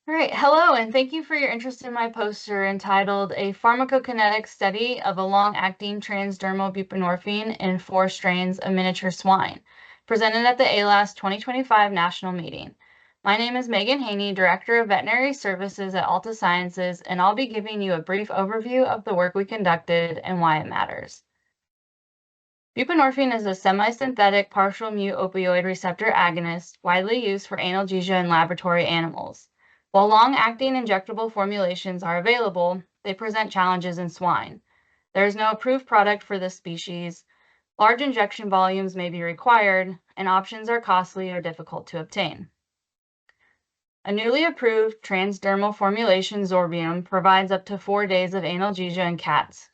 All right, hello, and thank you for your interest in my poster entitled A Pharmacokinetic Study of a Long-Acting Transdermal Buprenorphine in 4 Strains of Miniature Swine, presented at the AALAS 2025 National Meeting. My name is Megan Haney, Director of Veterinary Services at Altasciences, and I'll be giving you a brief overview of the work we conducted and why it matters. Buprenorphine is a semi-synthetic partial mu opioid receptor agonist widely used for analgesia in laboratory animals. While long-acting injectable formulations are available, they present challenges in swine. There is no approved product for this species, large injection volumes may be required, and options are costly or difficult to obtain. A newly approved transdermal formulation, Zorbium, provides up to 4 days of analgesia in cats.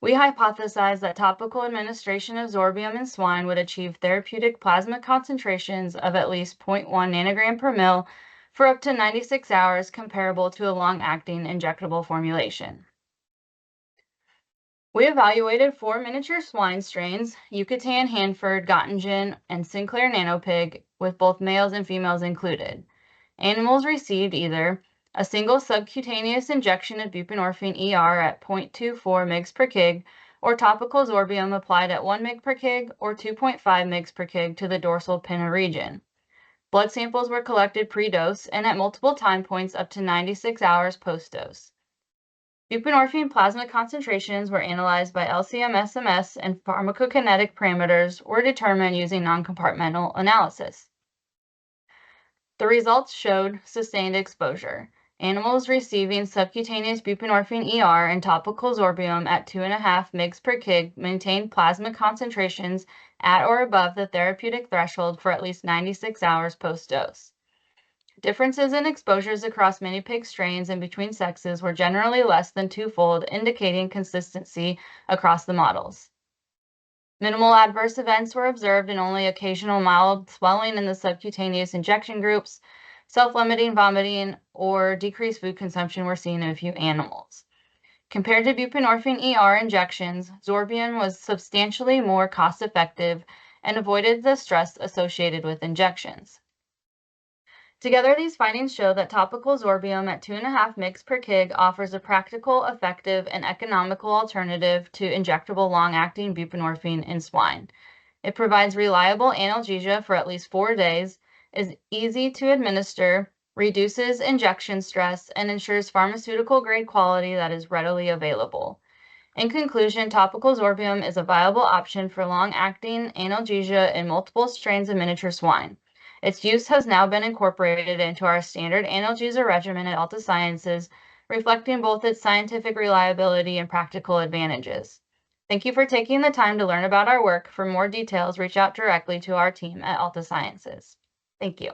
We hypothesized that topical administration of Zorbium in swine would achieve therapeutic plasma concentrations of at least 0.1 nanogram per ml for up to 96 hours, comparable to a long-acting injectable formulation. We evaluated 4 miniature swine strains, Yucatan Hanford, Gottingen, and Sinclair Nanopig, with both males and females included. Animals received either a single subcutaneous injection of buprenorphine ER at 0.24 mg per kg, or topical Zorbium applied at 1 mg per kg or 2.5 mg per kg to the dorsal pinna region. Blood samples were collected pre-dose and at multiple time points up to 96 hours post-dose. Buprenorphine plasma concentrations were analyzed by LC-MS and pharmacokinetic parameters were determined using non-compartmental analysis. The results showed sustained exposure. Animals receiving subcutaneous buprenorphine ER and topical Zorbium at 2.5 mg per kg maintained plasma concentrations at or above the therapeutic threshold for at least 96 hours post-dose. Differences in exposures across many pig strains and between sexes were generally less than twofold, indicating consistency across the models. Minimal adverse events were observed and only occasional mild swelling in the subcutaneous injection groups. Self-limiting vomiting or decreased food consumption were seen in a few animals. Compared to buprenorphine ER injections, Zorbium was substantially more cost-effective and avoided the stress associated with injections. Together, these findings show that topical Zorbium at 2.5 mg per kg offers a practical, effective, and economical alternative to injectable long-acting buprenorphine in swine. It provides reliable analgesia for at least 4 days, is easy to administer, reduces injection stress, and ensures pharmaceutical-grade quality that is readily available. In conclusion, topical Zorbium is a viable option for long-acting analgesia in multiple strains of miniature swine. Its use has now been incorporated into our standard analgesia regimen at Altasciences, reflecting both its scientific reliability and practical advantages. Thank you for taking the time to learn about our work. For more details, reach out directly to our team at Altasciences. Thank you.